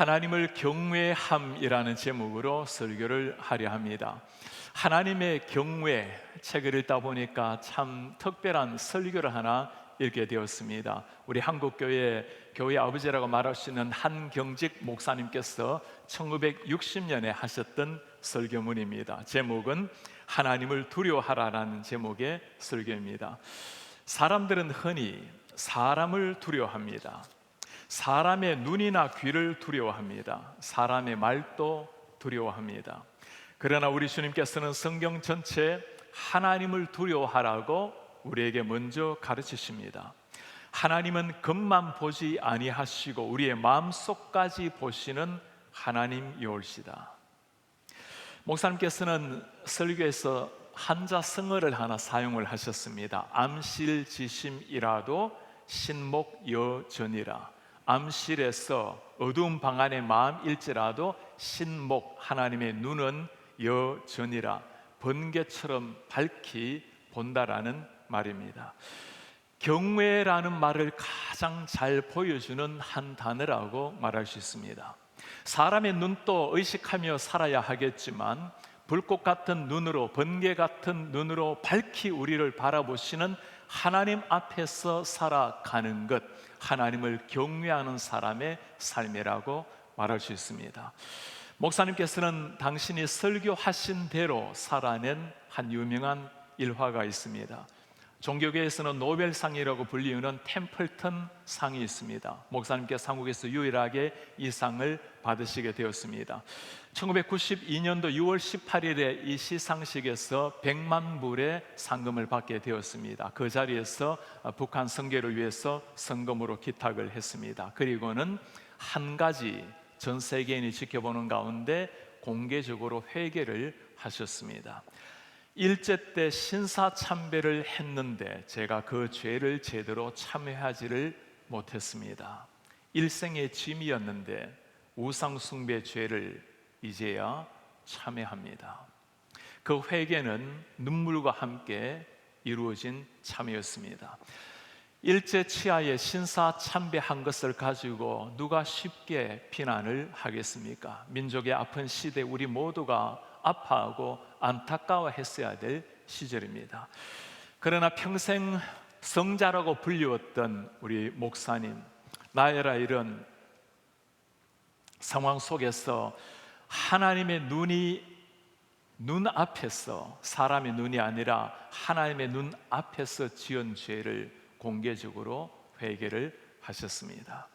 하나님을 경외함이라는 제목으로 설교를 하려 합니다. 하나님의 경외 책을 읽다 보니까 참 특별한 설교를 하나 읽게 되었습니다. 우리 한국교회 교회 아버지라고 말할 수 있는 한경직 목사님께서 1960년에 하셨던 설교문입니다. 제목은 하나님을 두려워하라라는 제목의 설교입니다. 사람들은 흔히 사람을 두려워합니다. 사람의 눈이나 귀를 두려워합니다. 사람의 말도 두려워합니다. 그러나 우리 주님께서는 성경 전체 하나님을 두려워하라고 우리에게 먼저 가르치십니다. 하나님은 겉만 보지 아니하시고 우리의 마음속까지 보시는 하나님이올시다. 목사님께서는 설교에서 한자성어를 하나 사용을 하셨습니다. 암실지심이라도 신목여전이라. 암실에서 어두운 방 안의 마음일지라도 신목 하나님의 눈은 여전이라, 번개처럼 밝히 본다라는 말입니다. 경외라는 말을 가장 잘 보여주는 한 단어라고 말할 수 있습니다. 사람의 눈도 의식하며 살아야 하겠지만 불꽃 같은 눈으로, 번개 같은 눈으로 밝히 우리를 바라보시는 하나님 앞에서 살아가는 것, 하나님을 경외하는 사람의 삶이라고 말할 수 있습니다. 목사님께서는 당신이 설교하신 대로 살아낸 한 유명한 일화가 있습니다. 종교계에서는 노벨상이라고 불리우는 템플턴 상이 있습니다. 목사님께서 한국에서 유일하게 이 상을 받으시게 되었습니다. 1992년도 6월 18일에 이 시상식에서 100만 불의 상금을 받게 되었습니다. 그 자리에서 북한 선교를 위해서 성금으로 기탁을 했습니다. 그리고는 한 가지 전 세계인이 지켜보는 가운데 공개적으로 회개를 하셨습니다. 일제 때 신사참배를 했는데 제가 그 죄를 제대로 참회하지를 못했습니다. 일생의 짐이었는데 우상숭배 죄를 이제야 참회합니다. 그 회개는 눈물과 함께 이루어진 참회였습니다. 일제 치하에 신사참배한 것을 가지고 누가 쉽게 비난을 하겠습니까? 민족의 아픈 시대 우리 모두가 아파하고 안타까워했어야 될 시절입니다. 그러나 평생 성자라고 불리웠던 우리 목사님, 나열아 이런 상황 속에서 하나님의 눈앞에서, 사람의 눈이 아니라 하나님의 눈앞에서 지은 죄를 공개적으로 회개를 하셨습니다.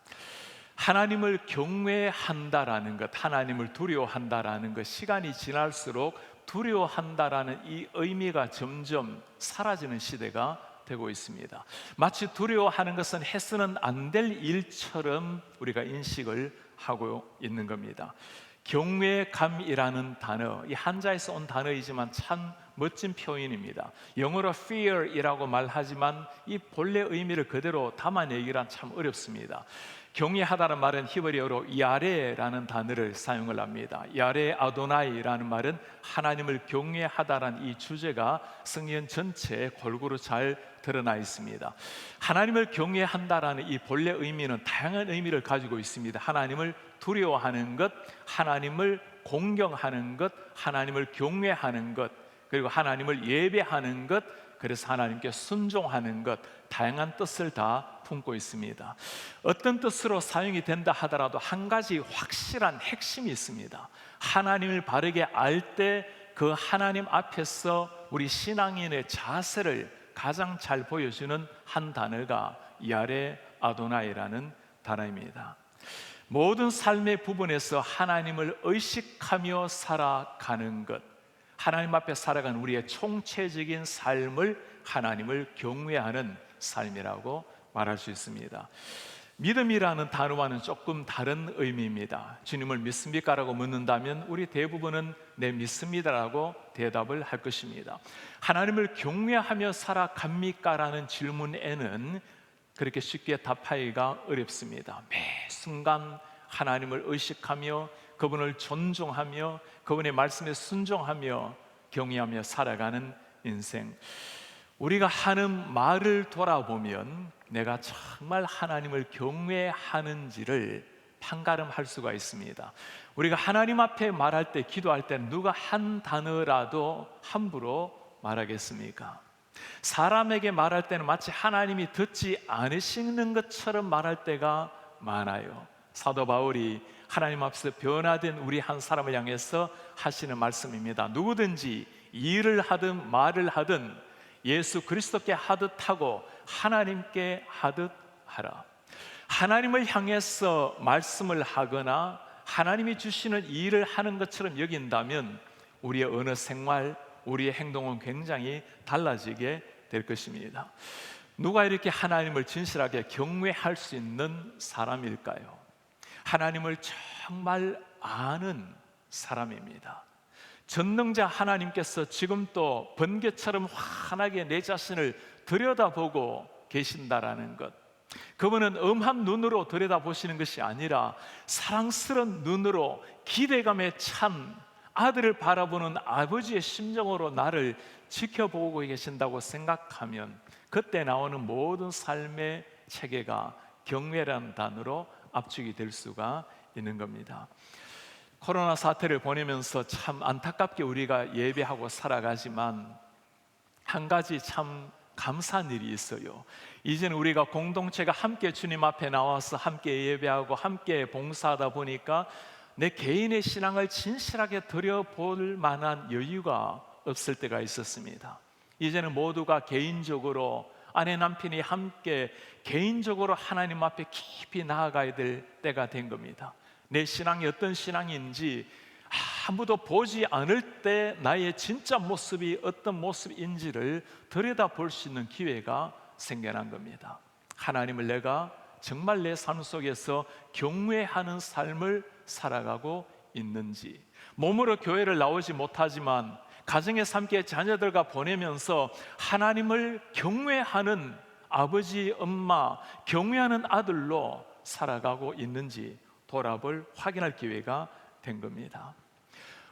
하나님을 경외한다라는 것, 하나님을 두려워한다라는 것, 시간이 지날수록 두려워한다라는 이 의미가 점점 사라지는 시대가 되고 있습니다. 마치 두려워하는 것은 해서는 안 될 일처럼 우리가 인식을 하고 있는 겁니다. 경외감이라는 단어, 이 한자에서 온 단어이지만 참 멋진 표현입니다. 영어로 fear이라고 말하지만 이 본래 의미를 그대로 담아내기란 참 어렵습니다. 경외하다는 말은 히브리어로 야레라는 단어를 사용을 합니다. 야레 아도나이라는 말은 하나님을 경외하다라는 이 주제가 성경 전체에 골고루 잘 드러나 있습니다. 하나님을 경외한다라는 이 본래 의미는 다양한 의미를 가지고 있습니다. 하나님을 두려워하는 것, 하나님을 공경하는 것, 하나님을 경외하는 것, 그리고 하나님을 예배하는 것, 그래서 하나님께 순종하는 것, 다양한 뜻을 다 품고 있습니다. 어떤 뜻으로 사용이 된다 하더라도 한 가지 확실한 핵심이 있습니다. 하나님을 바르게 알 때 그 하나님 앞에서 우리 신앙인의 자세를 가장 잘 보여주는 한 단어가 야레 아도나이라는 단어입니다. 모든 삶의 부분에서 하나님을 의식하며 살아가는 것, 하나님 앞에 살아가는 우리의 총체적인 삶을 하나님을 경외하는 삶이라고 말할 수 있습니다. 믿음이라는 단어와는 조금 다른 의미입니다. 주님을 믿습니까? 라고 묻는다면 우리 대부분은 네, 믿습니다라고 대답을 할 것입니다. 하나님을 경외하며 살아갑니까? 라는 질문에는 그렇게 쉽게 답하기가 어렵습니다. 매 순간 하나님을 의식하며 그분을 존중하며 그분의 말씀에 순종하며 경외하며 살아가는 인생, 우리가 하는 말을 돌아보면 내가 정말 하나님을 경외하는지를 판가름할 수가 있습니다. 우리가 하나님 앞에 말할 때, 기도할 때 누가 한 단어라도 함부로 말하겠습니까? 사람에게 말할 때는 마치 하나님이 듣지 않으시는 것처럼 말할 때가 많아요. 사도 바울이 하나님 앞에서 변화된 우리 한 사람을 향해서 하시는 말씀입니다. 누구든지 일을 하든 말을 하든 예수 그리스도께 하듯 하고 하나님께 하듯 하라. 하나님을 향해서 말씀을 하거나 하나님이 주시는 일을 하는 것처럼 여긴다면 우리의 언어 생활, 우리의 행동은 굉장히 달라지게 될 것입니다. 누가 이렇게 하나님을 진실하게 경외할 수 있는 사람일까요? 하나님을 정말 아는 사람입니다. 전능자 하나님께서 지금도 번개처럼 환하게 내 자신을 들여다보고 계신다라는 것, 그분은 엄한 눈으로 들여다보시는 것이 아니라 사랑스러운 눈으로 기대감에 찬 아들을 바라보는 아버지의 심정으로 나를 지켜보고 계신다고 생각하면 그때 나오는 모든 삶의 체계가 경외라는 단어로 압축이 될 수가 있는 겁니다. 코로나 사태를 보내면서 참 안타깝게 우리가 예배하고 살아가지만 한 가지 참 감사한 일이 있어요. 이제는 우리가 공동체가 함께 주님 앞에 나와서 함께 예배하고 함께 봉사하다 보니까 내 개인의 신앙을 진실하게 들여볼 만한 여유가 없을 때가 있었습니다. 이제는 모두가 개인적으로 아내 남편이 함께 개인적으로 하나님 앞에 깊이 나아가야 될 때가 된 겁니다. 내 신앙이 어떤 신앙인지 아무도 보지 않을 때 나의 진짜 모습이 어떤 모습인지를 들여다볼 수 있는 기회가 생겨난 겁니다. 하나님을 내가 정말 내 삶 속에서 경외하는 삶을 살아가고 있는지, 몸으로 교회를 나오지 못하지만 가정에서 함께 자녀들과 보내면서 하나님을 경외하는 아버지, 엄마, 경외하는 아들로 살아가고 있는지 돌아볼 확인할 기회가 된 겁니다.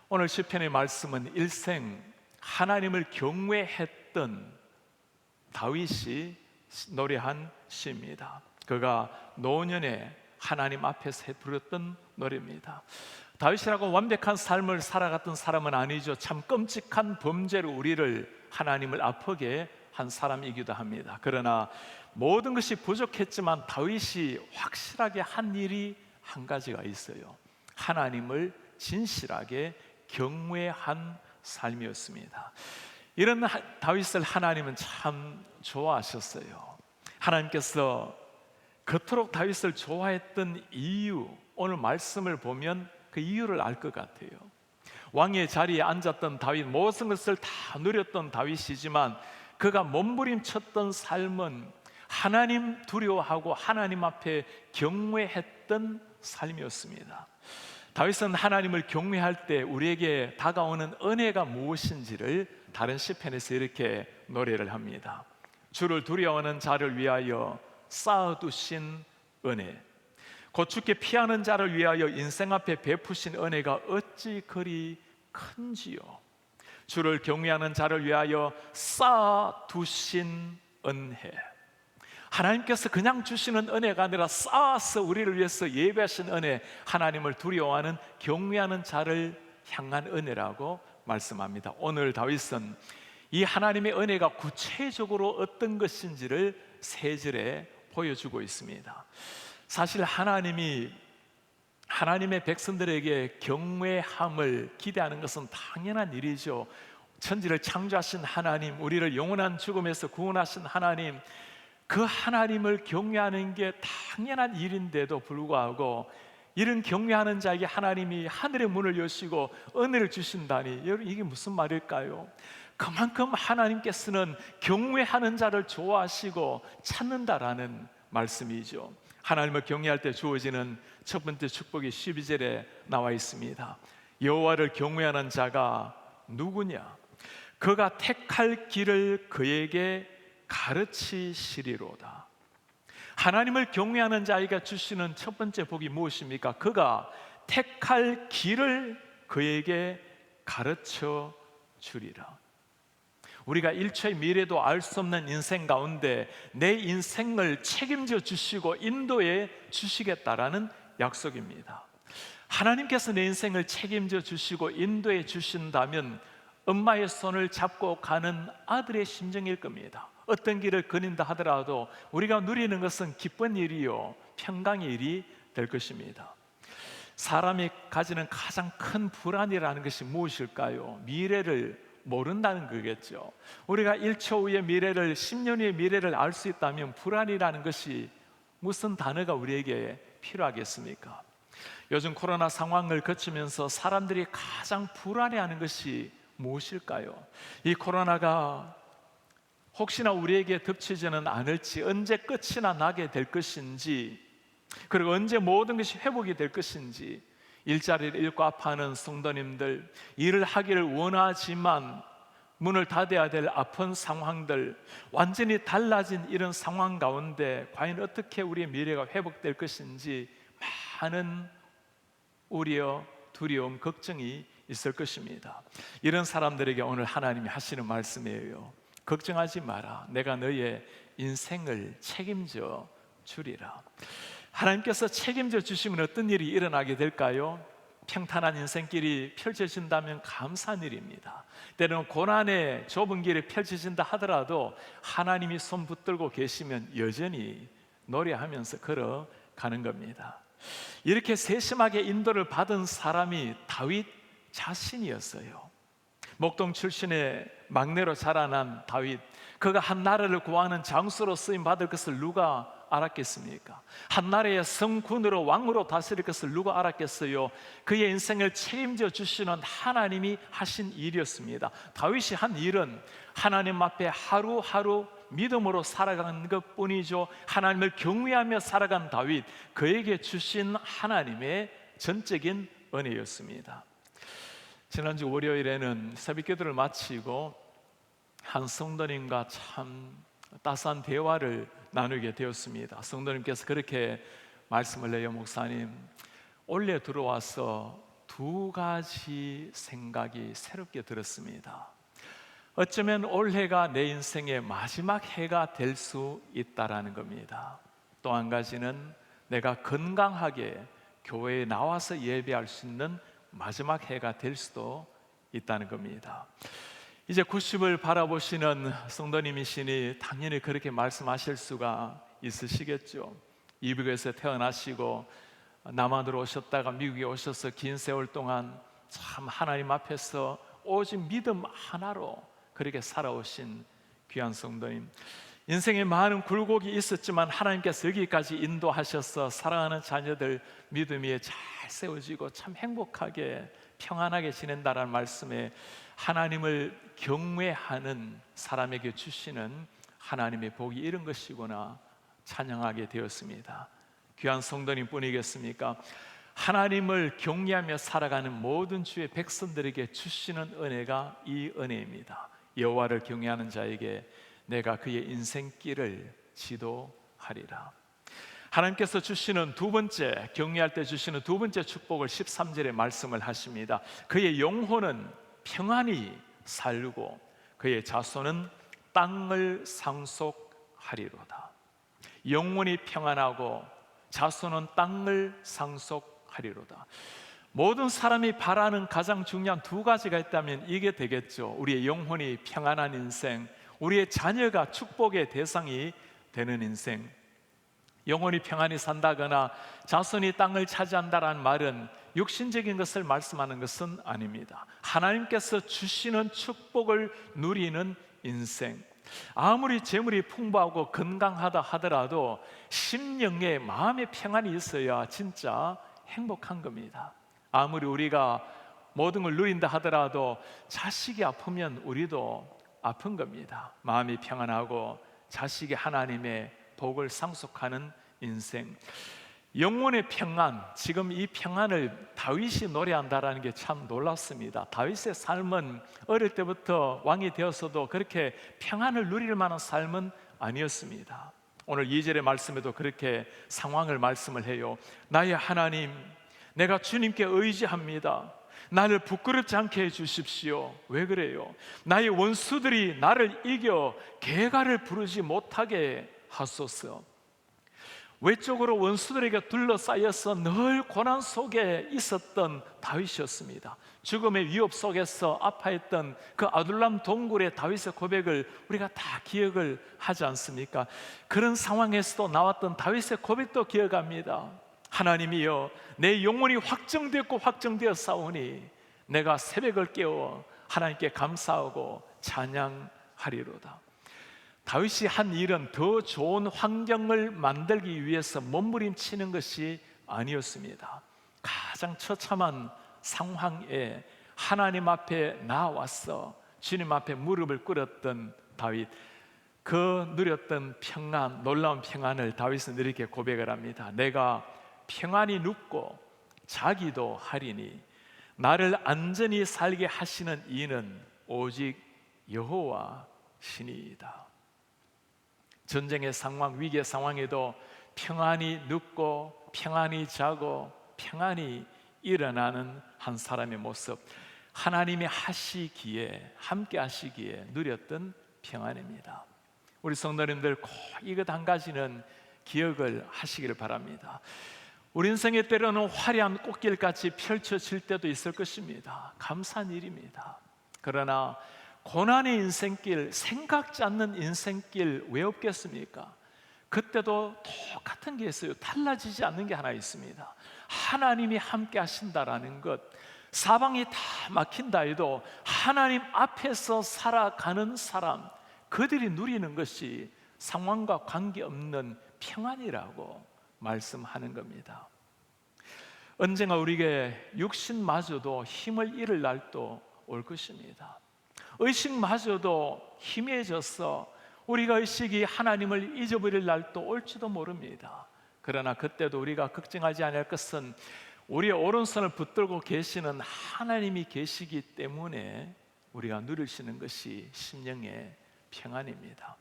오늘 시편의 말씀은 일생 하나님을 경외했던 다윗이 노래한 시입니다. 그가 노년에 하나님 앞에서 부르던 노래입니다. 다윗이라고 완벽한 삶을 살아갔던 사람은 아니죠. 참 끔찍한 범죄로 우리를, 하나님을 아프게 한 사람이기도 합니다. 그러나 모든 것이 부족했지만 다윗이 확실하게 한 일이 한 가지가 있어요. 하나님을 진실하게 경외한 삶이었습니다. 이런 다윗을 하나님은 참 좋아하셨어요. 하나님께서 그토록 다윗을 좋아했던 이유, 오늘 말씀을 보면 그 이유를 알 것 같아요. 왕의 자리에 앉았던 다윗, 모든 것을 다 누렸던 다윗이지만 그가 몸부림쳤던 삶은 하나님 두려워하고 하나님 앞에 경외했던 삶이었습니다. 다윗은 하나님을 경외할 때 우리에게 다가오는 은혜가 무엇인지를 다른 시편에서 이렇게 노래를 합니다. 주를 두려워하는 자를 위하여 쌓아두신 은혜, 곧 주께 피하는 자를 위하여 인생 앞에 베푸신 은혜가 어찌 그리 큰지요. 주를 경외하는 자를 위하여 쌓아두신 은혜, 하나님께서 그냥 주시는 은혜가 아니라 쌓아서 우리를 위해서 예배하신 은혜, 하나님을 두려워하는 경외하는 자를 향한 은혜라고 말씀합니다. 오늘 다윗은 이 하나님의 은혜가 구체적으로 어떤 것인지를 세 절에 보여주고 있습니다. 사실 하나님이 하나님의 백성들에게 경외함을 기대하는 것은 당연한 일이죠. 천지를 창조하신 하나님, 우리를 영원한 죽음에서 구원하신 하나님, 그 하나님을 경외하는 게 당연한 일인데도 불구하고 이런 경외하는 자에게 하나님이 하늘의 문을 여시고 은혜를 주신다니, 여러분 이게 무슨 말일까요? 그만큼 하나님께서는 경외하는 자를 좋아하시고 찾는다라는 말씀이죠. 하나님을 경외할 때 주어지는 첫 번째 축복이 12절에 나와 있습니다. 여호와를 경외하는 자가 누구냐? 그가 택할 길을 그에게 가르치시리로다. 하나님을 경외하는 자에게 주시는 첫 번째 복이 무엇입니까? 그가 택할 길을 그에게 가르쳐 주리라. 우리가 1초의 미래도 알 수 없는 인생 가운데 내 인생을 책임져 주시고 인도해 주시겠다라는 약속입니다. 하나님께서 내 인생을 책임져 주시고 인도해 주신다면 엄마의 손을 잡고 가는 아들의 심정일 겁니다. 어떤 길을 거닌다 하더라도 우리가 누리는 것은 기쁜 일이요 평강의 일이 될 것입니다. 사람이 가지는 가장 큰 불안이라는 것이 무엇일까요? 미래를 모른다는 거겠죠. 우리가 1초 후의 미래를, 10년 후의 미래를 알 수 있다면 불안이라는 것이 무슨 단어가 우리에게 필요하겠습니까? 요즘 코로나 상황을 거치면서 사람들이 가장 불안해하는 것이 무엇일까요? 이 코로나가 혹시나 우리에게 덮치지는 않을지, 언제 끝이나 나게 될 것인지, 그리고 언제 모든 것이 회복이 될 것인지, 일자리를 잃고 아파하는 성도님들, 일을 하기를 원하지만 문을 닫아야 될 아픈 상황들, 완전히 달라진 이런 상황 가운데 과연 어떻게 우리의 미래가 회복될 것인지 많은 우려, 두려움, 걱정이 있을 것입니다. 이런 사람들에게 오늘 하나님이 하시는 말씀이에요. 걱정하지 마라. 내가 너의 인생을 책임져 주리라. 하나님께서 책임져 주시면 어떤 일이 일어나게 될까요? 평탄한 인생길이 펼쳐진다면 감사한 일입니다. 때로는 고난의 좁은 길이 펼쳐진다 하더라도 하나님이 손 붙들고 계시면 여전히 노래하면서 걸어가는 겁니다. 이렇게 세심하게 인도를 받은 사람이 다윗 자신이었어요. 목동 출신의 막내로 자라난 다윗, 그가 한 나라를 구하는 장수로 쓰임 받을 것을 누가 알았겠습니까? 한 나라의 성군으로 왕으로 다스릴 것을 누가 알았겠어요? 그의 인생을 책임져 주시는 하나님이 하신 일이었습니다. 다윗이 한 일은 하나님 앞에 하루하루 믿음으로 살아가는 것뿐이죠. 하나님을 경외하며 살아간 다윗, 그에게 주신 하나님의 전적인 은혜였습니다. 지난주 월요일에는 새벽기도를 마치고 한 성도님과 참 따스한 대화를 나누게 되었습니다. 성도님께서 그렇게 말씀을 해요. 목사님, 올해 들어와서 두 가지 생각이 새롭게 들었습니다. 어쩌면 올해가 내 인생의 마지막 해가 될 수 있다라는 겁니다. 또 한 가지는 내가 건강하게 교회에 나와서 예배할 수 있는 마지막 해가 될 수도 있다는 겁니다. 이제 90을 바라보시는 성도님이시니 당연히 그렇게 말씀하실 수가 있으시겠죠. 이북에서 태어나시고 남한으로 오셨다가 미국에 오셔서 긴 세월 동안 참 하나님 앞에서 오직 믿음 하나로 그렇게 살아오신 귀한 성도님, 인생에 많은 굴곡이 있었지만 하나님께서 여기까지 인도하셔서 사랑하는 자녀들 믿음 위에 잘 세워지고 참 행복하게 평안하게 지낸다라는 말씀에 하나님을 경외하는 사람에게 주시는 하나님의 복이 이런 것이구나 찬양하게 되었습니다. 귀한 성도님 뿐이겠습니까? 하나님을 경외하며 살아가는 모든 주의 백성들에게 주시는 은혜가 이 은혜입니다. 여호와를 경외하는 자에게 내가 그의 인생길을 지도하리라. 하나님께서 주시는 두 번째, 경외할 때 주시는 두 번째 축복을 13절에 말씀을 하십니다. 그의 영혼은 평안히 살고 그의 자손은 땅을 상속하리로다. 영혼이 평안하고 자손은 땅을 상속하리로다. 모든 사람이 바라는 가장 중요한 두 가지가 있다면 이게 되겠죠. 우리의 영혼이 평안한 인생, 우리의 자녀가 축복의 대상이 되는 인생. 영혼이 평안히 산다거나 자손이 땅을 차지한다라는 말은 육신적인 것을 말씀하는 것은 아닙니다. 하나님께서 주시는 축복을 누리는 인생. 아무리 재물이 풍부하고 건강하다 하더라도 심령에 마음의 평안이 있어야 진짜 행복한 겁니다. 아무리 우리가 모든 걸 누린다 하더라도 자식이 아프면 우리도 아픈 겁니다. 마음이 평안하고 자식이 하나님의 복을 상속하는 인생. 영혼의 평안, 지금 이 평안을 다윗이 노래한다라는 게 참 놀랍습니다. 다윗의 삶은 어릴 때부터 왕이 되었어도 그렇게 평안을 누릴 만한 삶은 아니었습니다. 오늘 2절의 말씀에도 그렇게 상황을 말씀을 해요. 나의 하나님, 내가 주님께 의지합니다. 나를 부끄럽지 않게 해주십시오. 왜 그래요? 나의 원수들이 나를 이겨 개가를 부르지 못하게 하소서. 외적으로 원수들에게 둘러싸여서 늘 고난 속에 있었던 다윗이었습니다. 죽음의 위협 속에서 아파했던 그 아둘람 동굴의 다윗의 고백을 우리가 다 기억을 하지 않습니까? 그런 상황에서도 나왔던 다윗의 고백도 기억합니다. 하나님이여, 내 영혼이 확정되었고 확정되었사오니 내가 새벽을 깨워 하나님께 감사하고 찬양하리로다. 다윗이 한 일은 더 좋은 환경을 만들기 위해서 몸부림치는 것이 아니었습니다. 가장 처참한 상황에 하나님 앞에 나와서 주님 앞에 무릎을 꿇었던 다윗, 그 누렸던 평안, 놀라운 평안을 다윗은 이렇게 고백을 합니다. 내가 평안히 눕고 자기도 하리니 나를 안전히 살게 하시는 이는 오직 여호와 신이이다. 전쟁의 상황, 위기의 상황에도 평안히 눕고 평안히 자고 평안히 일어나는 한 사람의 모습, 하나님이 하시기에, 함께 하시기에 누렸던 평안입니다. 우리 성도님들 꼭 이것 한 가지는 기억을 하시기를 바랍니다. 우리 인생의 때로는 화려한 꽃길같이 펼쳐질 때도 있을 것입니다. 감사한 일입니다. 그러나 고난의 인생길, 생각지 않는 인생길 왜 없겠습니까? 그때도 똑같은 게 있어요. 달라지지 않는 게 하나 있습니다. 하나님이 함께 하신다라는 것, 사방이 다 막힌다 해도 하나님 앞에서 살아가는 사람, 그들이 누리는 것이 상황과 관계없는 평안이라고 말씀하는 겁니다. 언젠가 우리에게 육신마저도 힘을 잃을 날도 올 것입니다. 의식마저도 희미해져서 우리가 의식이 하나님을 잊어버릴 날도 올지도 모릅니다. 그러나 그때도 우리가 걱정하지 않을 것은 우리의 오른손을 붙들고 계시는 하나님이 계시기 때문에 우리가 누릴 수 있는 것이 심령의 평안입니다.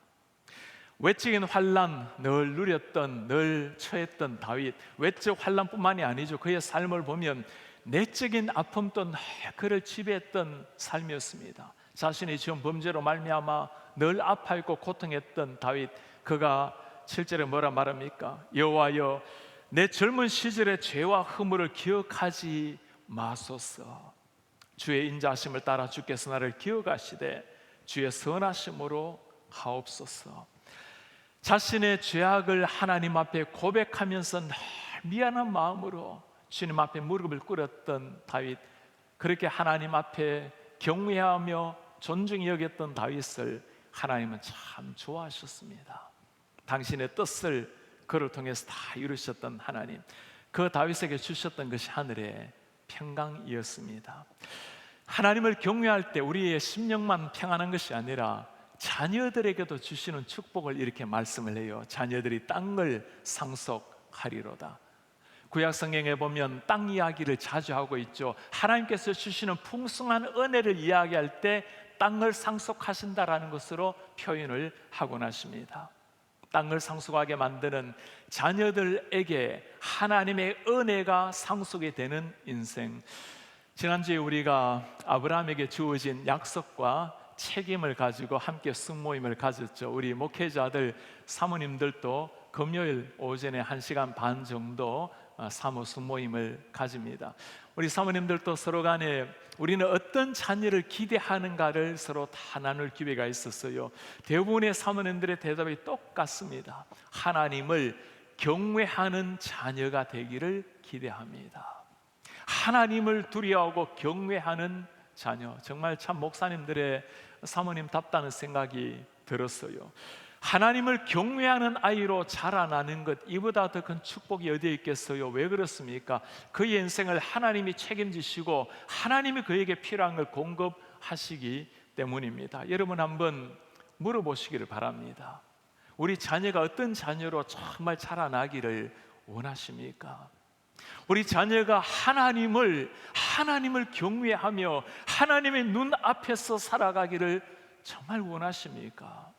외적인 환난 늘 누렸던, 늘 처했던 다윗, 외적 환난뿐만이 아니죠. 그의 삶을 보면 내적인 아픔도 늘 그를 지배했던 삶이었습니다. 자신이 지은 범죄로 말미암아 늘 아파했고 고통했던 다윗, 그가 7절에 뭐라 말합니까? 여호와여, 내 젊은 시절의 죄와 허물을 기억하지 마소서. 주의 인자하심을 따라 주께서 나를 기억하시되 주의 선하심으로 하옵소서. 자신의 죄악을 하나님 앞에 고백하면서 늘 미안한 마음으로 주님 앞에 무릎을 꿇었던 다윗, 그렇게 하나님 앞에 경외하며 존중히 여겼던 다윗을 하나님은 참 좋아하셨습니다. 당신의 뜻을 그를 통해서 다 이루셨던 하나님, 그 다윗에게 주셨던 것이 하늘의 평강이었습니다. 하나님을 경외할 때 우리의 심령만 평안한 것이 아니라 자녀들에게도 주시는 축복을 이렇게 말씀을 해요. 자녀들이 땅을 상속하리로다. 구약 성경에 보면 땅 이야기를 자주 하고 있죠. 하나님께서 주시는 풍성한 은혜를 이야기할 때 땅을 상속하신다라는 것으로 표현을 하곤 하십니다. 땅을 상속하게 만드는 자녀들에게 하나님의 은혜가 상속이 되는 인생. 지난주에 우리가 아브라함에게 주어진 약속과 책임을 가지고 함께 승모임을 가졌죠. 우리 목회자들, 사모님들도 금요일 오전에 1시간 반 정도 사모 승모임을 가집니다. 우리 사모님들도 서로 간에 우리는 어떤 자녀를 기대하는가를 서로 다 나눌 기회가 있었어요. 대부분의 사모님들의 대답이 똑같습니다. 하나님을 경외하는 자녀가 되기를 기대합니다. 하나님을 두려워하고 경외하는 자녀. 정말 참 목사님들의 사모님답다는 생각이 들었어요. 하나님을 경외하는 아이로 자라나는 것, 이보다 더 큰 축복이 어디에 있겠어요? 왜 그렇습니까? 그의 인생을 하나님이 책임지시고 하나님이 그에게 필요한 걸 공급하시기 때문입니다. 여러분 한번 물어보시기를 바랍니다. 우리 자녀가 어떤 자녀로 정말 자라나기를 원하십니까? 우리 자녀가 하나님을 경외하며 하나님의 눈 앞에서 살아가기를 정말 원하십니까?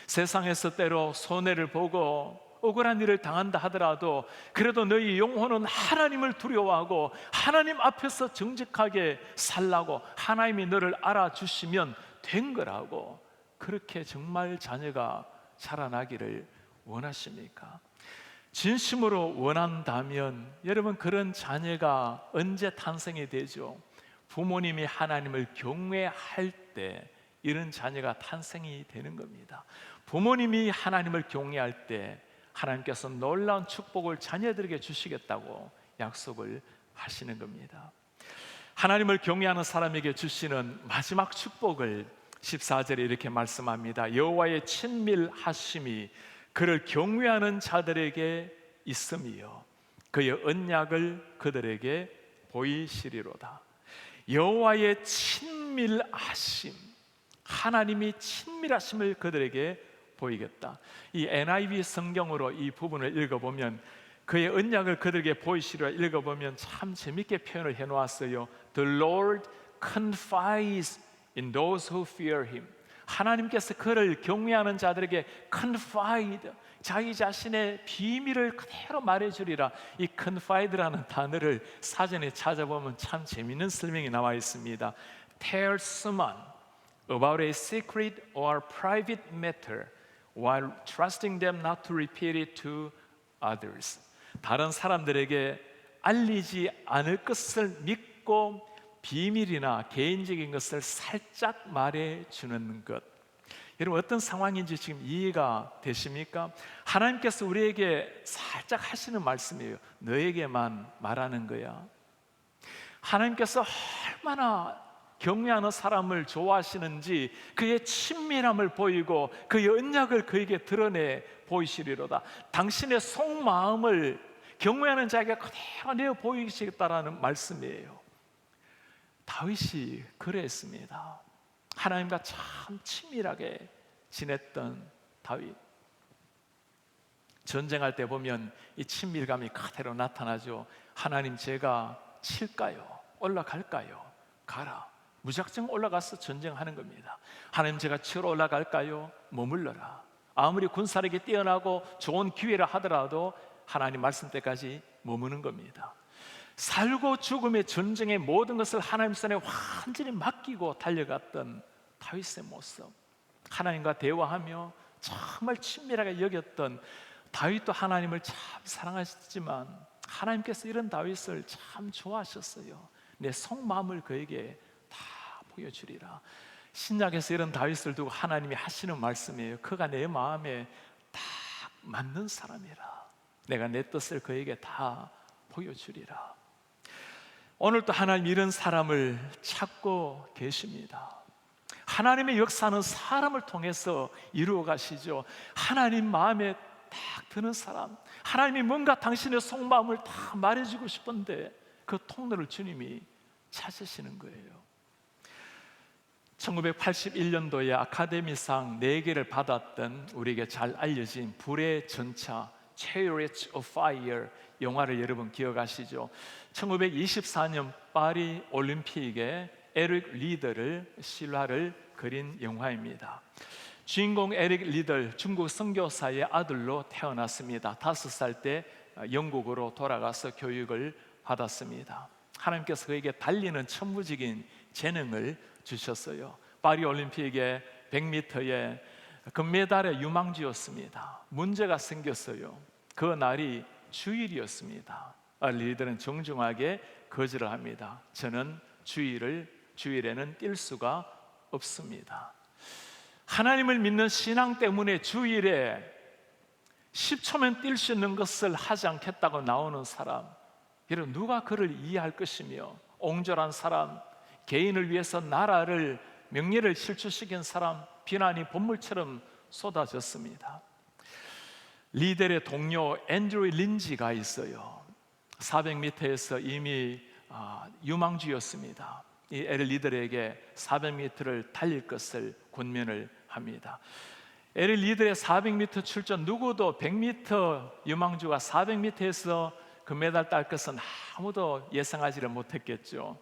세상에서 때로 손해를 보고 억울한 일을 당한다 하더라도 그래도 너희 영혼은 하나님을 두려워하고 하나님 앞에서 정직하게 살라고 하나님이 너를 알아주시면 된 거라고, 그렇게 정말 자녀가 자라나기를 원하십니까? 진심으로 원한다면 여러분, 그런 자녀가 언제 탄생이 되죠? 부모님이 하나님을 경외할 때 이런 자녀가 탄생이 되는 겁니다. 부모님이 하나님을 경외할 때 하나님께서 놀라운 축복을 자녀들에게 주시겠다고 약속을 하시는 겁니다. 하나님을 경외하는 사람에게 주시는 마지막 축복을 14절에 이렇게 말씀합니다. 여호와의 친밀하심이 그를 경외하는 자들에게 있음이요 그의 언약을 그들에게 보이시리로다. 여호와의 친밀하심, 하나님이 친밀하심을 그들에게 보이겠다. 이 NIV 성경으로 이 부분을 읽어보면 그의 언약을 그들에게 보이시리라 읽어보면 참 재밌게 표현을 해놓았어요. The Lord confides in those who fear Him. 하나님께서 그를 경외하는 자들에게 confide, 자기 자신의 비밀을 그대로 말해주리라. 이 confide라는 단어를 사전에 찾아보면 참 재밌는 설명이 나와 있습니다. Tell someone about a secret or private matter while trusting them not to repeat it to others. 다른 사람들에게 알리지 않을 것을 믿고 비밀이나 개인적인 것을 살짝 말해주는 것. 여러분, 어떤 상황인지 지금 이해가 되십니까? 하나님께서 우리에게 살짝 하시는 말씀이에요. 너에게만 말하는 거야. 하나님께서 얼마나 경외하는 사람을 좋아하시는지 그의 친밀함을 보이고 그의 언약을 그에게 드러내 보이시리로다. 당신의 속마음을 경외하는 자에게 그대로 내어 보이시겠다라는 말씀이에요. 다윗이 그랬습니다. 하나님과 참 친밀하게 지냈던 다윗. 전쟁할 때 보면 이 친밀감이 그대로 나타나죠. 하나님, 제가 칠까요? 올라갈까요? 가라. 무작정 올라가서 전쟁하는 겁니다. 하나님, 제가 치러 올라갈까요? 머물러라. 아무리 군사력이 뛰어나고 좋은 기회를 하더라도 하나님 말씀 때까지 머무는 겁니다. 살고 죽음의 전쟁의 모든 것을 하나님 손에 완전히 맡기고 달려갔던 다윗의 모습, 하나님과 대화하며 정말 친밀하게 여겼던 다윗도 하나님을 참 사랑하셨지만 하나님께서 이런 다윗을 참 좋아하셨어요. 내 속마음을 그에게 다 보여주리라. 신약에서 이런 다윗을 두고 하나님이 하시는 말씀이에요. 그가 내 마음에 딱 맞는 사람이라. 내가 내 뜻을 그에게 다 보여주리라. 오늘도 하나님 이런 사람을 찾고 계십니다. 하나님의 역사는 사람을 통해서 이루어 가시죠. 하나님 마음에 딱 드는 사람, 하나님이 뭔가 당신의 속마음을 다 말해주고 싶은데 그 통로를 주님이 찾으시는 거예요. 1981년도에 아카데미상 4개를 받았던 우리에게 잘 알려진 불의 전차 Chariots of Fire 영화를 여러분 기억하시죠? 1924년 파리 올림픽에 에릭 리더를 실화를 그린 영화입니다. 주인공 에릭 리더, 중국 선교사의 아들로 태어났습니다. 5살 때 영국으로 돌아가서 교육을 받았습니다. 하나님께서 그에게 달리는 천부적인 재능을 주셨어요. 파리 올림픽의 100m에 금메달의 유망주였습니다. 문제가 생겼어요. 그 날이 주일이었습니다. 리더는 정중하게 거절을 합니다. 저는 주일에는 뛸 수가 없습니다. 하나님을 믿는 신앙 때문에 주일에 10초면 뛸 수 있는 것을 하지 않겠다고 나오는 사람, 여러분, 누가 그를 이해할 것이며, 옹졸한 사람, 개인을 위해서 나라를, 명예를 실추시킨 사람, 비난이 본물처럼 쏟아졌습니다. 리델의 동료 앤드류 린지가 있어요. 400m에서 이미 유망주였습니다. 이 에릭 리더에게 400m를 달릴 것을 권면을 합니다. 에릭 리더의 400m 출전, 누구도 100m 유망주가 400m에서 금메달 딸 것은 아무도 예상하지를 못했겠죠.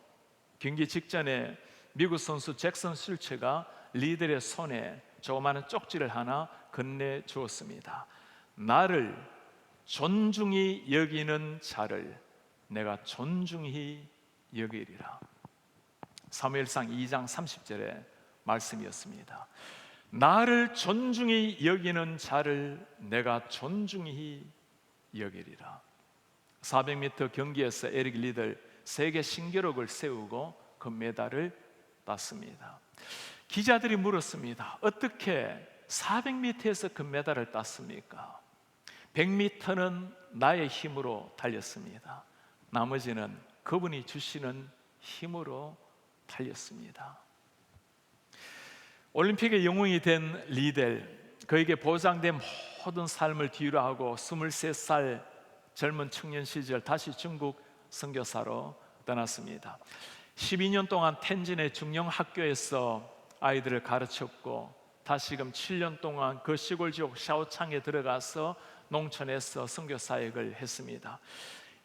경기 직전에 미국 선수 잭슨 슐체가 리더의 손에 조그마한 쪽지를 하나 건네주었습니다. 나를 존중히 여기는 자를 내가 존중히 여기리라. 사무엘상 2장 30절의 말씀이었습니다. 나를 존중히 여기는 자를 내가 존중히 여기리라. 400m 경기에서 에릭 리들 세계 신기록을 세우고 금메달을 땄습니다. 기자들이 물었습니다. 어떻게 400m에서 금메달을 땄습니까? 100m는 나의 힘으로 달렸습니다. 나머지는 그분이 주시는 힘으로 달렸습니다. 올림픽의 영웅이 된 리델, 그에게 보장된 모든 삶을 뒤로하고 23살 젊은 청년 시절 다시 중국 선교사로 떠났습니다. 12년 동안 텐진의 중형학교에서 아이들을 가르쳤고 다시금 7년 동안 그 시골 지역 샤오창에 들어가서 농촌에서 선교 사역을 했습니다.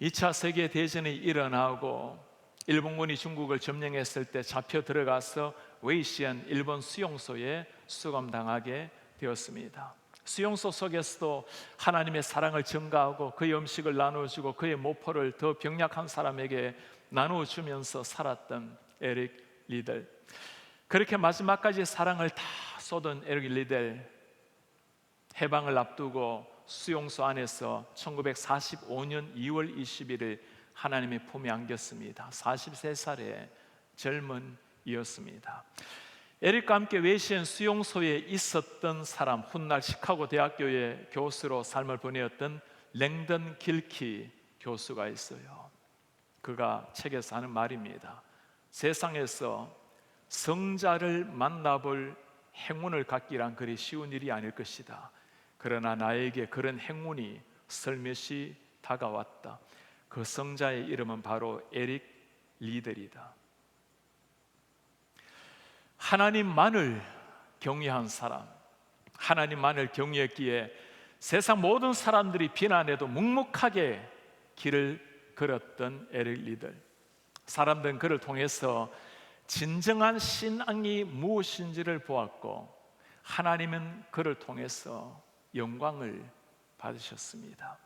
2차 세계대전이 일어나고 일본군이 중국을 점령했을 때 잡혀 들어가서 웨이시안 일본 수용소에 수감당하게 되었습니다. 수용소 속에서도 하나님의 사랑을 전가하고 그의 음식을 나누어주고 그의 모포를 더 병약한 사람에게 나누어주면서 살았던 에릭 리델. 그렇게 마지막까지 사랑을 다 쏟은 에릭 리델, 해방을 앞두고 수용소 안에서 1945년 2월 21일 하나님의 품에 안겼습니다. 43살의 젊은 이었습니다. 에릭과 함께 웨이시안 수용소에 있었던 사람, 훗날 시카고 대학교의 교수로 삶을 보내었던 랭던 길키 교수가 있어요. 그가 책에서 하는 말입니다. 세상에서 성자를 만나볼 행운을 갖기란 그리 쉬운 일이 아닐 것이다. 그러나 나에게 그런 행운이 슬며시 다가왔다. 그 성자의 이름은 바로 에릭 리델이다. 하나님만을 경외한 사람, 하나님만을 경외했기에 세상 모든 사람들이 비난해도 묵묵하게 길을 걸었던 에릭 리델. 사람들은 그를 통해서 진정한 신앙이 무엇인지를 보았고 하나님은 그를 통해서 영광을 받으셨습니다.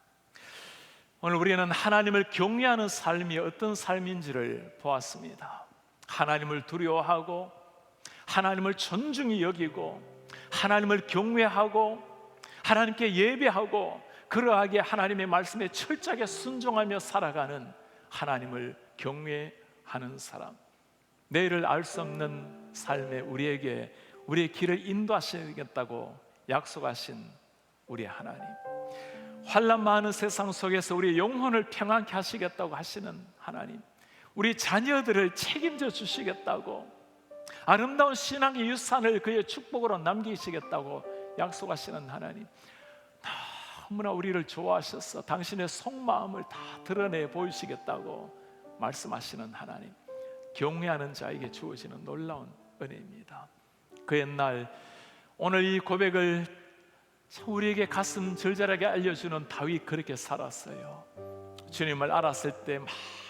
오늘 우리는 하나님을 경외하는 삶이 어떤 삶인지를 보았습니다. 하나님을 두려워하고 하나님을 존중히 여기고 하나님을 경외하고 하나님께 예배하고 그러하게 하나님의 말씀에 철저하게 순종하며 살아가는 하나님을 경외하는 사람, 내일을 알 수 없는 삶에 우리에게 우리의 길을 인도하시겠다고 약속하신 우리 하나님, 환난 많은 세상 속에서 우리의 영혼을 평안케 하시겠다고 하시는 하나님, 우리 자녀들을 책임져 주시겠다고 아름다운 신앙의 유산을 그의 축복으로 남기시겠다고 약속하시는 하나님, 너무나 우리를 좋아하셔서 당신의 속마음을 다 드러내 보이시겠다고 말씀하시는 하나님, 경외하는 자에게 주어지는 놀라운 은혜입니다. 그 옛날 오늘 이 고백을 우리에게 가슴 절절하게 알려주는 다윗, 그렇게 살았어요. 주님을 알았을 때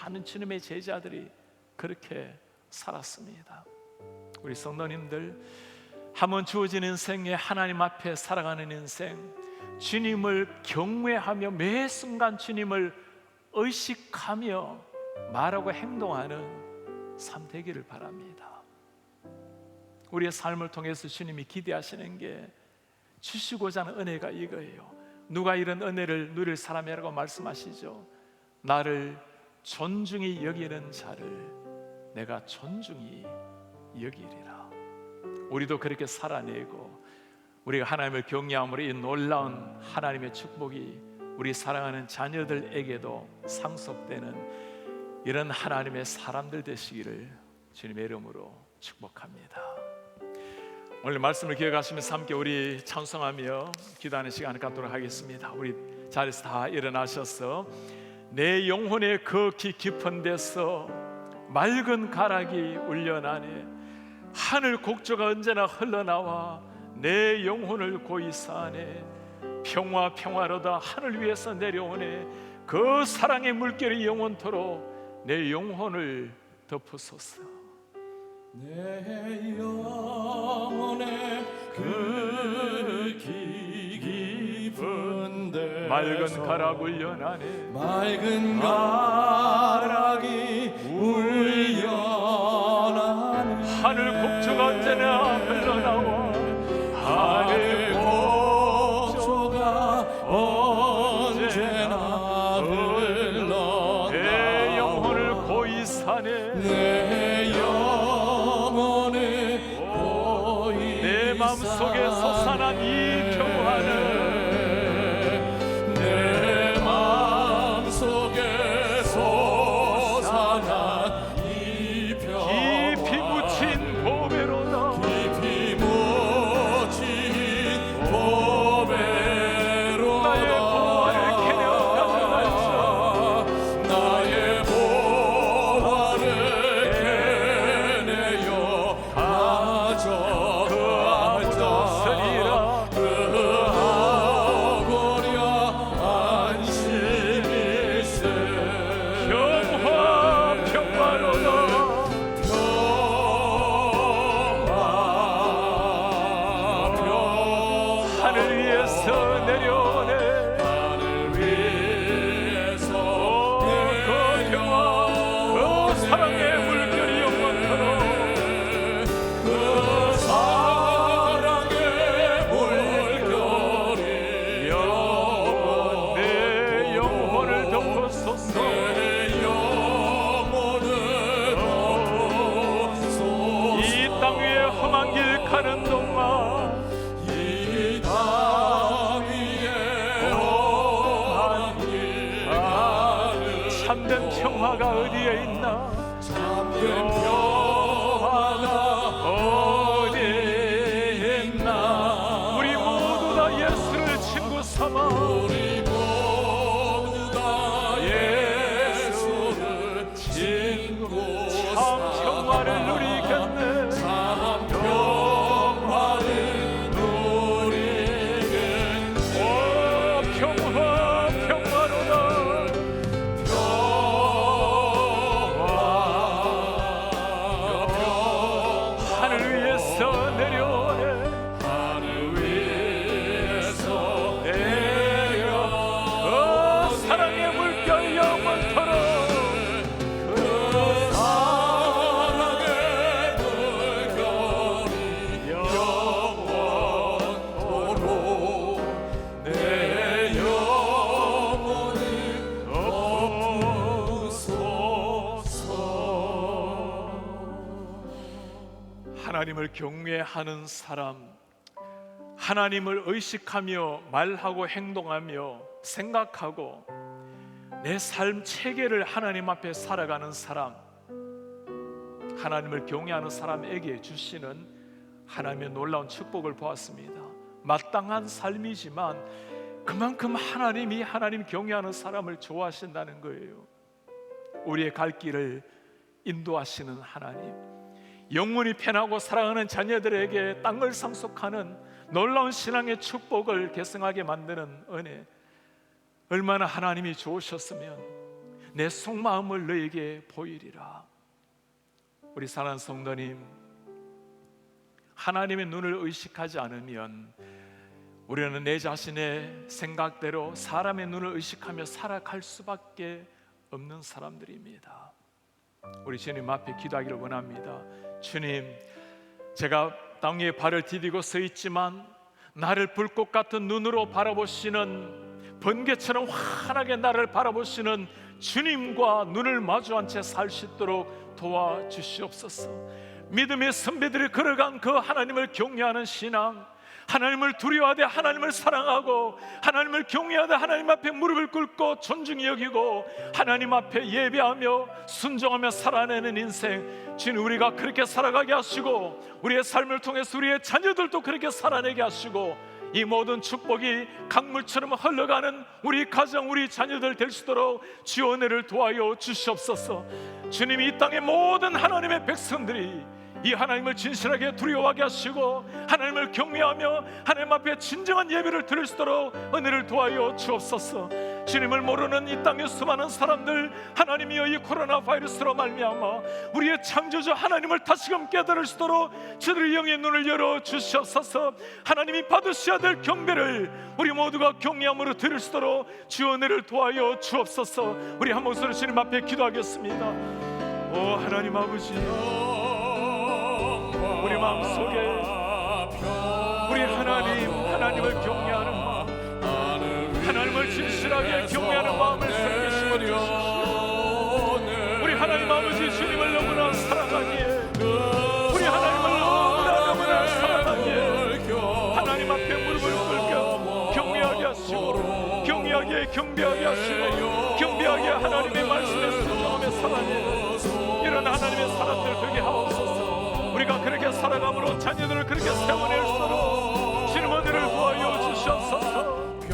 많은 주님의 제자들이 그렇게 살았습니다. 우리 성도님들, 한번 주어진 인생에 하나님 앞에 살아가는 인생, 주님을 경외하며 매 순간 주님을 의식하며 말하고 행동하는 삶 되기를 바랍니다. 우리의 삶을 통해서 주님이 기대하시는 게, 주시고자 하는 은혜가 이거예요. 누가 이런 은혜를 누릴 사람이라고 말씀하시죠? 나를 존중히 여기는 자를 내가 존중히 여기리라. 우리도 그렇게 살아내고 우리가 하나님을 경외함으로 이 놀라운 하나님의 축복이 우리 사랑하는 자녀들에게도 상속되는 이런 하나님의 사람들 되시기를 주님의 이름으로 축복합니다. 오늘 말씀을 기억하시면서 함께 우리 찬송하며 기도하는 시간을 갖도록 하겠습니다. 우리 자리에서 다 일어나셔서 내 영혼의 그 깊은 데서 맑은 가락이 울려나네, 하늘 곡조가 언제나 흘러나와 내 영혼을 고이사하네. 평화로다 하늘 위에서 내려오네. 그 사랑의 물결이 영원토록 내 영혼을 덮으소서. 내 영혼의 그 깊은 데서 맑은 가락 울려나네. 맑은 가락이 울려나네. 하늘 곡조가 언제나 흘러나와 참된 평화가 어디에 있나? 참된 평화가 어디에 있나? 우리 모두 다 예수를 친구 삼아 우리 모두 다 예수를 친구 참 평화를 누리겠네. 참 평화를 누리겠네. 오 평화 평화로다. 하늘 위에서 내려오네. 하늘 위에서 내려 사랑의 물결 영원토록 그 사랑의 물결이 영원토록 내 영혼을 덮으소서. 하나님을 경외하는 사람, 하나님을 의식하며 말하고 행동하며 생각하고 내 삶 체계를 하나님 앞에 살아가는 사람, 하나님을 경외하는 사람에게 주시는 하나님의 놀라운 축복을 보았습니다. 마땅한 삶이지만 그만큼 하나님이 하나님 경외하는 사람을 좋아하신다는 거예요. 우리의 갈 길을 인도하시는 하나님, 영원히 편하고 사랑하는 자녀들에게 땅을 상속하는 놀라운 신앙의 축복을 계승하게 만드는 은혜, 얼마나 하나님이 좋으셨으면 내 속마음을 너에게 보이리라. 우리 사랑하는 성도님, 하나님의 눈을 의식하지 않으면 우리는 내 자신의 생각대로 사람의 눈을 의식하며 살아갈 수밖에 없는 사람들입니다. 우리 주님 앞에 기도하기를 원합니다. 주님, 제가 땅 위에 발을 디디고 서 있지만 나를 불꽃 같은 눈으로 바라보시는, 번개처럼 환하게 나를 바라보시는 주님과 눈을 마주한 채 살 수 있도록 도와주시옵소서. 믿음의 선배들이 걸어간 그 하나님을 경외하는 신앙, 하나님을 두려워하되 하나님을 사랑하고 하나님을 경외하되 하나님 앞에 무릎을 꿇고 존중히 여기고 하나님 앞에 예배하며 순종하며 살아내는 인생, 주님 우리가 그렇게 살아가게 하시고 우리의 삶을 통해서 우리의 자녀들도 그렇게 살아내게 하시고 이 모든 축복이 강물처럼 흘러가는 우리 가정, 우리 자녀들 될 수 있도록 주의 은혜를 도와여 주시옵소서. 주님이 이 땅의 모든 하나님의 백성들이 이 하나님을 진실하게 두려워하게 하시고 하나님을 경외하며 하나님 앞에 진정한 예배를 드릴 수 있도록 은혜를 도와여 주옵소서. 주님을 모르는 이 땅의 수많은 사람들, 하나님이여 이 코로나 바이러스로 말미암아 우리의 창조주 하나님을 다시금 깨달을 수 있도록 저들의 영의 눈을 열어 주시옵소서. 하나님이 받으셔야 될 경배를 우리 모두가 경외함으로 드릴 수 있도록 주의 은혜를 도와여 주옵소서. 우리 한 목소리 주님 앞에 기도하겠습니다. 오 하나님 아버지, 우리 마음속에 우리 하나님을 경외하는 마음, 하나님을 진실하게 경외하는 마음을 생기시고 주십시오. 우리 하나님 아버지 주님을 너무나 사랑하기에, 우리 하나님을 너무나 사랑하기에 하나님 앞에 무릎을 꿇고 경외하게 하시고 경외하게 경배하게 하시고 경배하게 하나님의 말씀에 순종하며 살아내는 이런 하나님의 사람들 되게 하옵소서. 우리가 그렇게 살아감으로 자녀들을 그렇게 세워낼 수 있도록 주님 은혜를 도와여 주시옵소서. 오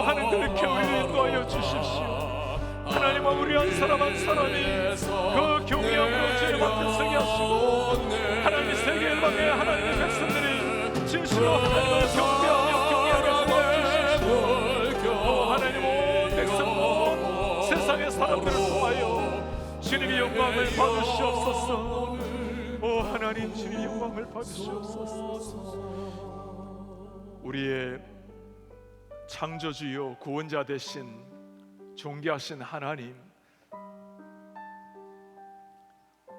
하나님 그렇게 우리를 인도하여 주십시오. 하나님아 우리 한 사람 한 사람이 그 경외함으로 주님 앞에 서게 하시고 하나님 세계 일방의 하나님의 백성들이 진실로 하나님을 경배하며 경외하게 도와주십시오. 오 하나님 온 백성 온 세상의 사람들을 통하여 주님의 영광을 받으시옵소서. 오 하나님 주님 영광을 받으시옵소서. 우리의 창조주요 구원자 되신 존귀하신 하나님,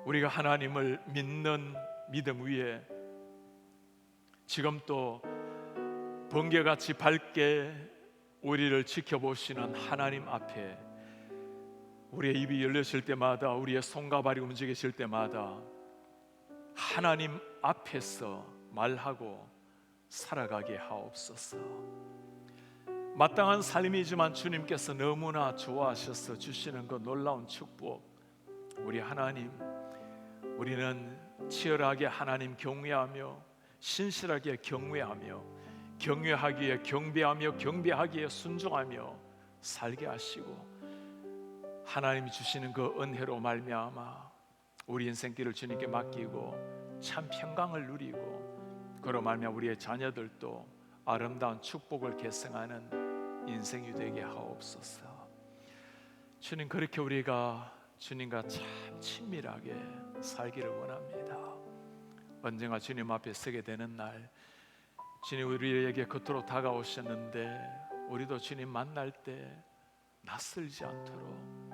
우리가 하나님을 믿는 믿음 위에 지금 또 번개같이 밝게 우리를 지켜보시는 하나님 앞에 우리의 입이 열려질 때마다, 우리의 손과 발이 움직여질 때마다 하나님 앞에서 말하고 살아가게 하옵소서. 마땅한 삶이지만 주님께서 너무나 좋아하셔서 주시는 그 놀라운 축복. 우리 하나님, 우리는 치열하게 하나님 경외하며 신실하게 경외하며 경외하기에 경배하며 경배하기에 순종하며 살게 하시고, 하나님이 주시는 그 은혜로 말미암아 우리 인생길을 주님께 맡기고 참 평강을 누리고, 그로 말미암아 우리의 자녀들도 아름다운 축복을 계승하는 인생이 되게 하옵소서. 주님, 그렇게 우리가 주님과 참 친밀하게 살기를 원합니다. 언젠가 주님 앞에 서게 되는 날, 주님 우리에게 겉으로 다가오셨는데 우리도 주님 만날 때 낯설지 않도록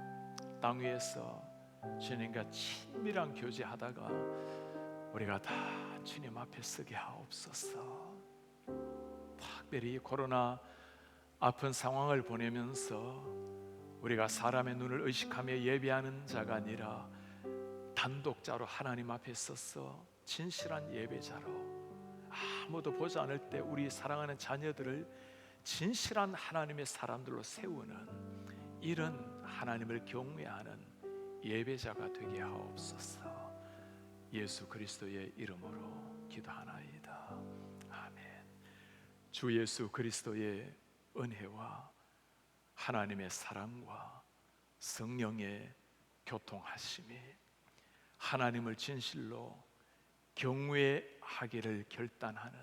땅 위에서 주님과 친밀한 교제하다가 우리가 다 주님 앞에 서게 하옵소서. 특별히 이 코로나 아픈 상황을 보내면서 우리가 사람의 눈을 의식하며 예배하는 자가 아니라 단독자로 하나님 앞에 서서 진실한 예배자로, 아무도 보지 않을 때 우리 사랑하는 자녀들을 진실한 하나님의 사람들로 세우는 이런 하나님을 경외하는 예배자가 되게 하옵소서. 예수 그리스도의 이름으로 기도하나이다. 아멘. 주 예수 그리스도의 은혜와 하나님의 사랑과 성령의 교통하심이 하나님을 진실로 경외하기를 결단하는,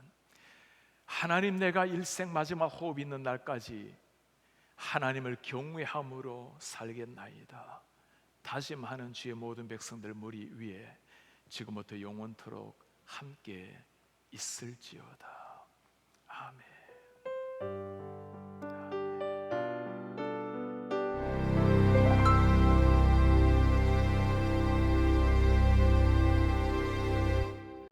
하나님 내가 일생 마지막 호흡 있는 날까지 하나님을 경외함으로 살겠나이다 다짐하는 주의 모든 백성들 무리 위에 지금부터 영원토록 함께 있을지어다.